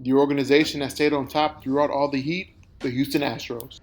The organization that stayed on top throughout all the heat, the Houston Astros.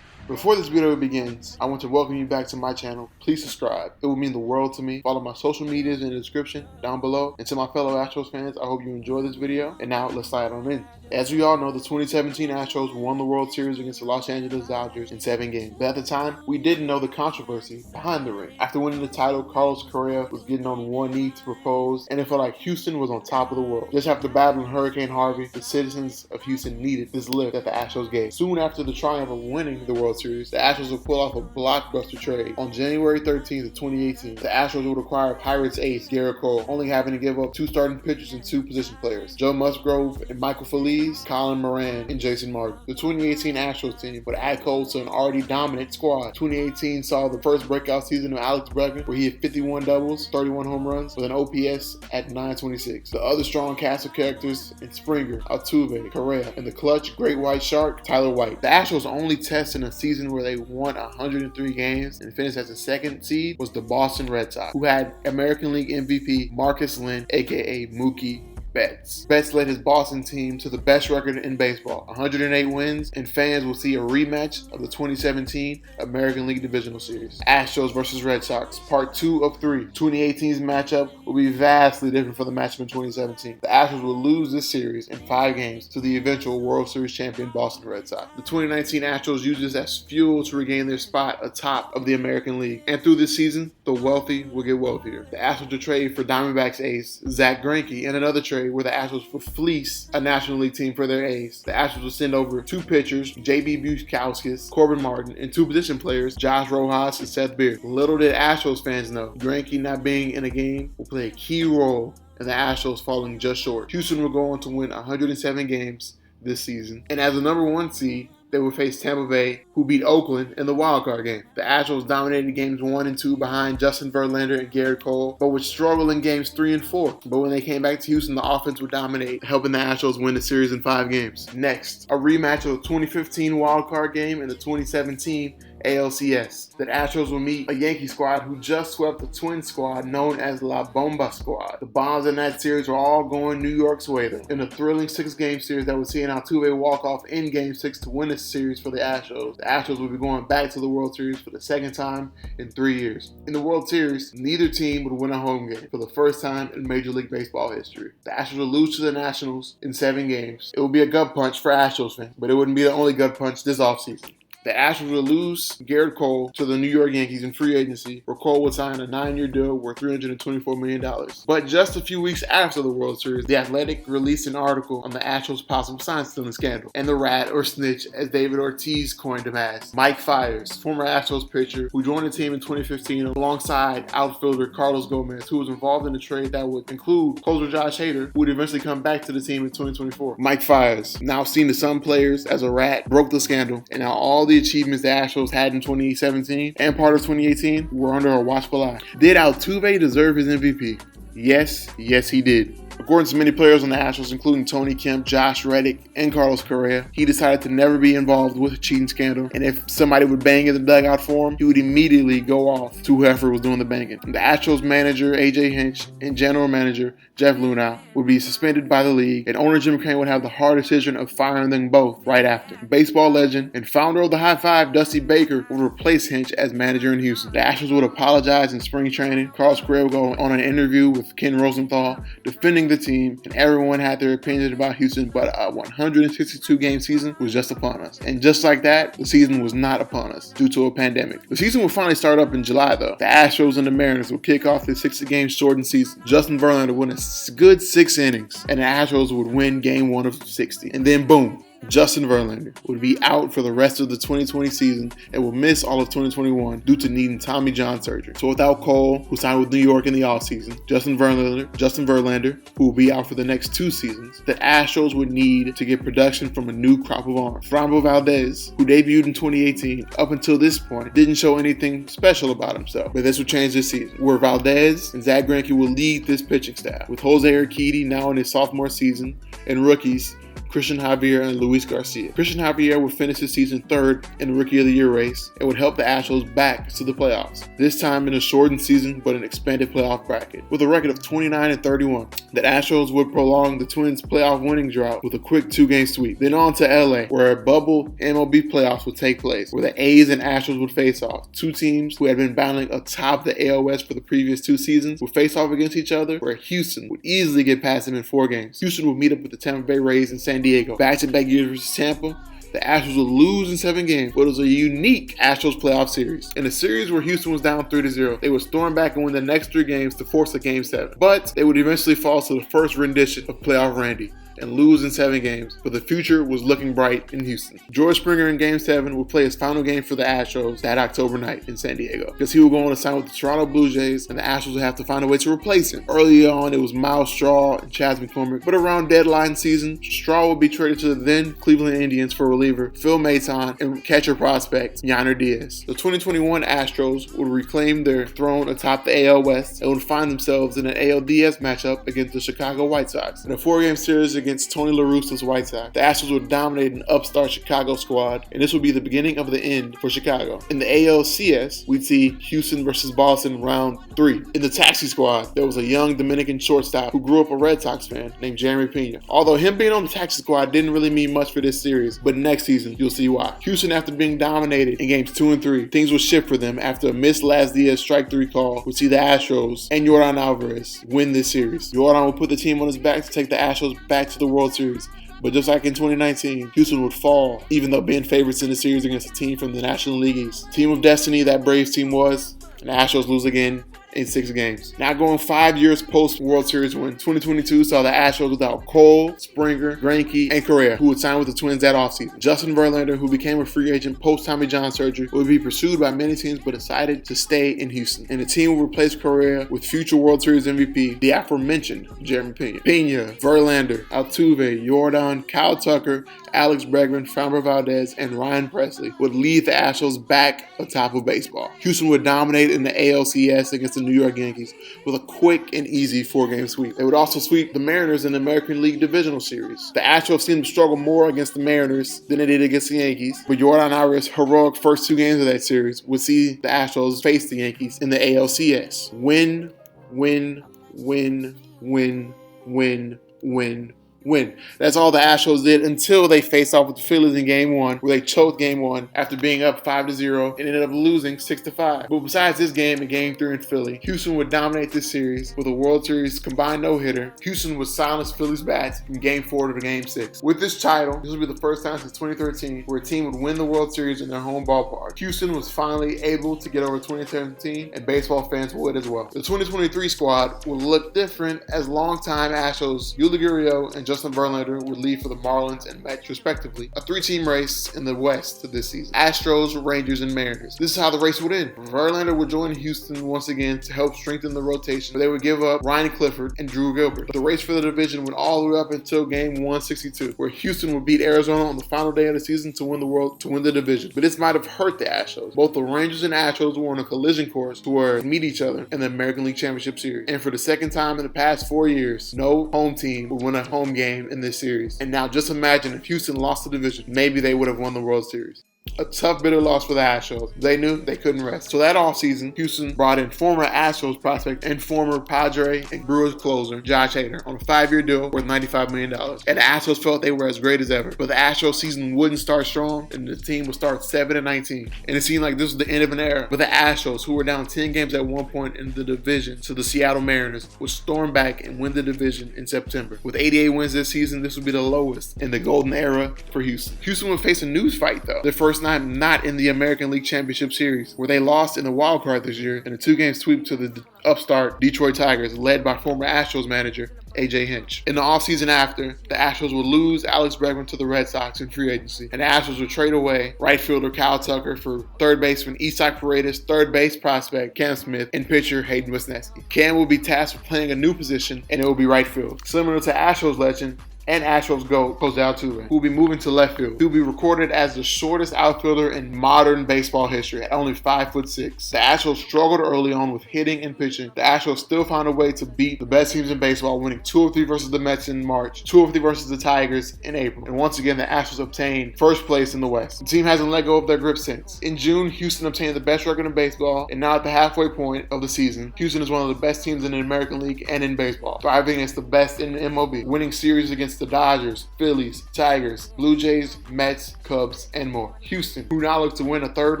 Before this video begins, I want to welcome you back to my channel. Please subscribe. It will mean the world to me. Follow my social medias in the description down below. And to my fellow Astros fans, I hope you enjoy this video. And now let's slide on in. As we all know, the 2017 Astros won the World Series against the Los Angeles Dodgers in 7 games. But at the time, we didn't know the controversy behind the ring. After winning the title, Carlos Correa was getting on one knee to propose, and it felt like Houston was on top of the world. Just after battling Hurricane Harvey, the citizens of Houston needed this lift that the Astros gave. Soon after the triumph of winning the World Series, the Astros would pull off a blockbuster trade. On January 13th of 2018, the Astros would acquire Pirates ace Gerrit Cole, only having to give up 2 starting pitchers and 2 position players, Joe Musgrove and Michael Feliz, Colin Moran, and Jason Martin. The 2018 Astros team would add Cole to an already dominant squad. 2018 saw the first breakout season of Alex Bregman, where he hit 51 doubles, 31 home runs, with an OPS at 926. The other strong cast of characters in Springer, Altuve, Correa, and the clutch Great White Shark, Tyler White. The Astros' only test in a season where they won 103 games and finished as the 2nd seed was the Boston Red Sox, who had American League MVP Marcus Lynn, aka Mookie Betts. Betts led his Boston team to the best record in baseball, 108 wins, and fans will see a rematch of the 2017 American League Divisional Series. Astros versus Red Sox, part 2 of 3. 2018's matchup will be vastly different from the matchup in 2017. The Astros will lose this series in 5 games to the eventual World Series champion Boston Red Sox. The 2019 Astros use this as fuel to regain their spot atop of the American League. And through this season, the wealthy will get wealthier. The Astros will trade for Diamondbacks ace Zack Greinke, and another trade where the Astros will fleece a National League team for their ace. The Astros will send over 2 pitchers, J.B. Bukauskas, Corbin Martin, and 2 position players, Josh Rojas and Seth Beard. Little did Astros fans know, Greinke not being in a game will play a key role in the Astros falling just short. Houston will go on to win 107 games this season, and as the number 1 seed, they would face Tampa Bay, who beat Oakland in the wildcard game. The Astros dominated games 1 and 2 behind Justin Verlander and Gerrit Cole, but would struggle in games 3 and 4. But when they came back to Houston, the offense would dominate, helping the Astros win the series in 5 games. Next, a rematch of the 2015 wildcard game and the 2017 ALCS. The Astros will meet a Yankee squad who just swept the twin squad known as La Bomba squad. The Bombs in that series were all going New York's way though, in a thrilling 6-game series that would see an Altuve walk-off in Game 6 to win the series for the Astros. The Astros will be going back to the World Series for the 2nd time in 3 years. In the World Series, neither team would win a home game for the first time in Major League Baseball history. The Astros will lose to the Nationals in 7 games. It will be a gut punch for Astros fans, but it wouldn't be the only gut punch this offseason. The Astros will lose Gerrit Cole to the New York Yankees in free agency, where Cole would sign a 9-year deal worth $324 million. But just a few weeks after the World Series, The Athletic released an article on the Astros' possible sign-stealing scandal, and the rat, or snitch, as David Ortiz coined him as. Mike Fiers, former Astros pitcher, who joined the team in 2015 alongside outfielder Carlos Gomez, who was involved in a trade that would include closer Josh Hader, who would eventually come back to the team in 2024. Mike Fiers, now seen to some players as a rat, broke the scandal, and now all the achievements the Astros had in 2017 and part of 2018 were under a watchful eye. Did Altuve deserve his MVP? Yes, he did. According to many players on the Astros, including Tony Kemp, Josh Reddick, and Carlos Correa, he decided to never be involved with a cheating scandal, and if somebody would bang in the dugout for him, he would immediately go off to whoever was doing the banging. The Astros manager, A.J. Hinch, and general manager, Jeff Luhnow, would be suspended by the league, and owner Jim Crane would have the hard decision of firing them both right after. Baseball legend and founder of the High Five, Dusty Baker, would replace Hinch as manager in Houston. The Astros would apologize in spring training. Carlos Correa would go on an interview with Ken Rosenthal, defending the team, and everyone had their opinions about Houston, but a 162-game season was just upon us. And just like that, the season was not upon us due to a pandemic. The season will finally start up in July though. The Astros and the Mariners will kick off the 60-game shortened season. Justin Verlander would win a good 6 innings, and the Astros would win game 1 of 60. And then boom, Justin Verlander would be out for the rest of the 2020 season and will miss all of 2021 due to needing Tommy John surgery. So without Cole, who signed with New York in the offseason, Justin Verlander, who will be out for the next 2 seasons, the Astros would need to get production from a new crop of arms. Framber Valdez, who debuted in 2018, up until this point, didn't show anything special about himself. But this will change this season, where Valdez and Zack Greinke will lead this pitching staff, with Jose Urquidy now in his sophomore season, and rookies Christian Javier and Luis Garcia. Christian Javier would finish the season third in the Rookie of the Year race and would help the Astros back to the playoffs, this time in a shortened season but an expanded playoff bracket. With a record of 29-31, the Astros would prolong the Twins' playoff winning drought with a quick 2-game sweep. Then on to LA, where a bubble MLB playoffs would take place, where the A's and Astros would face off. Two teams who had been battling atop the AL West for the previous 2 seasons would face off against each other, where Houston would easily get past them in 4 games. Houston would meet up with the Tampa Bay Rays in San Diego. Back-to-back years versus Tampa, the Astros would lose in 7 games, but it was a unique Astros playoff series. In a series where Houston was down 3-0, they would storm back and win the next 3 games to force a Game 7. But they would eventually fall to the first rendition of Playoff Randy and lose in 7 games, but the future was looking bright in Houston. George Springer in Game 7 would play his final game for the Astros that October night in San Diego, because he would go on to sign with the Toronto Blue Jays, and the Astros would have to find a way to replace him. Early on, it was Miles Straw and Chas McCormick, but around deadline season, Straw would be traded to the then Cleveland Indians for reliever Phil Maton and catcher prospect Yainer Diaz. The 2021 Astros would reclaim their throne atop the AL West and would find themselves in an ALDS matchup against the Chicago White Sox. In a 4-game series against Tony La Russa's White Sox, the Astros would dominate an upstart Chicago squad, and this would be the beginning of the end for Chicago. In the ALCS, we'd see Houston versus Boston round 3. In the taxi squad, there was a young Dominican shortstop who grew up a Red Sox fan named Jeremy Pena. Although him being on the taxi squad didn't really mean much for this series, but next season you'll see why. Houston, after being dominated in games 2 and 3, things would shift for them after a missed last Diaz strike 3 call, would see the Astros and Yordan Alvarez win this series. Yordan would put the team on his back to take the Astros back to the World Series. But just like in 2019, Houston would fall, even though being favorites in the series against a team from the National League East. Team of destiny that Braves team was, and the Astros lose again in 6 games. Now going 5 years post-World Series win, 2022 saw the Astros without Cole, Springer, Greinke, and Correa, who would sign with the Twins that offseason. Justin Verlander, who became a free agent post-Tommy John surgery, would be pursued by many teams but decided to stay in Houston. And the team would replace Correa with future World Series MVP, the aforementioned Jeremy Pena. Verlander, Altuve, Yordan, Kyle Tucker, Alex Bregman, Framber Valdez, and Ryan Presley would lead the Astros back atop of baseball. Houston would dominate in the ALCS against the New York Yankees with a quick and easy 4-game sweep. They would also sweep the Mariners in the American League Divisional Series. The Astros seemed to struggle more against the Mariners than they did against the Yankees, but Yordan Alvarez's heroic first 2 games of that series would see the Astros face the Yankees in the ALCS. Win, win, win, win, win, win, win. That's all the Astros did until they faced off with the Phillies in Game 1, where they choked Game 1 after being up 5-0 and ended up losing 6-5. But besides this game and Game 3 in Philly, Houston would dominate this series with a World Series combined no-hitter. Houston would silence Philly's bats from Game 4 to Game 6. With this title, this would be the first time since 2013 where a team would win the World Series in their home ballpark. Houston was finally able to get over 2017, and baseball fans would as well. The 2023 squad will look different as longtime Astros Yuli Gurriel and Justin Verlander would lead for the Marlins and Mets respectively. A 3-team race in the West this season. Astros, Rangers, and Mariners. This is how the race would end. Verlander would join Houston once again to help strengthen the rotation, but they would give up Ryan Clifford and Drew Gilbert. The race for the division went all the way up until Game 162, where Houston would beat Arizona on the final day of the season to win the division. But this might have hurt the Astros. Both the Rangers and Astros were on a collision course to meet each other in the American League Championship Series. And for the second time in the past 4 years, no home team would win a home game in this series. And now just imagine if Houston lost the division, maybe they would have won the World Series. A tough, bitter loss for the Astros. They knew they couldn't rest. So that offseason, Houston brought in former Astros prospect and former Padre and Brewers closer Josh Hader on a 5-year deal worth $95 million. And the Astros felt they were as great as ever. But the Astros season wouldn't start strong, and the team would start 7-19. And it seemed like this was the end of an era. But the Astros, who were down 10 games at one point in the division to the Seattle Mariners, would storm back and win the division in September. With 88 wins this season, this would be the lowest in the golden era for Houston. Houston would face a news fight, though. Their first time not in the American League Championship Series, where they lost in the wild card this year in a 2-game sweep to the upstart Detroit Tigers, led by former Astros manager A.J. Hinch. In the offseason after, the Astros would lose Alex Bregman to the Red Sox in free agency, and the Astros would trade away right fielder Kyle Tucker for third baseman Isaac Paredes, third base prospect Cam Smith, and pitcher Hayden Wesneski. Cam will be tasked with playing a new position, and it will be right field. Similar to Astros legend and Astros GOAT, Jose Altuve, who will be moving to left field. He will be recorded as the shortest outfielder in modern baseball history at only 5'6". The Astros struggled early on with hitting and pitching. The Astros still found a way to beat the best teams in baseball, winning 2-3 versus the Mets in March, 2-3 versus the Tigers in April. And once again, the Astros obtained first place in the West. The team hasn't let go of their grip since. In June, Houston obtained the best record in baseball, and now at the halfway point of the season, Houston is one of the best teams in the American League and in baseball, thriving against the best in the MLB, winning series against the Dodgers, Phillies, Tigers, Blue Jays, Mets, Cubs, and more. Houston, who now looks to win a third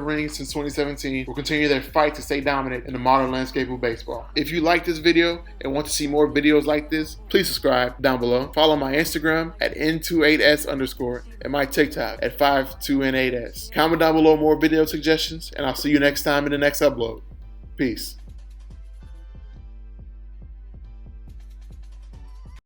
ring since 2017, will continue their fight to stay dominant in the modern landscape of baseball. If you like this video and want to see more videos like this, please subscribe down below. Follow my Instagram at n28s_ and my TikTok at 52n8s. Comment down below more video suggestions, and I'll see you next time in the next upload. Peace.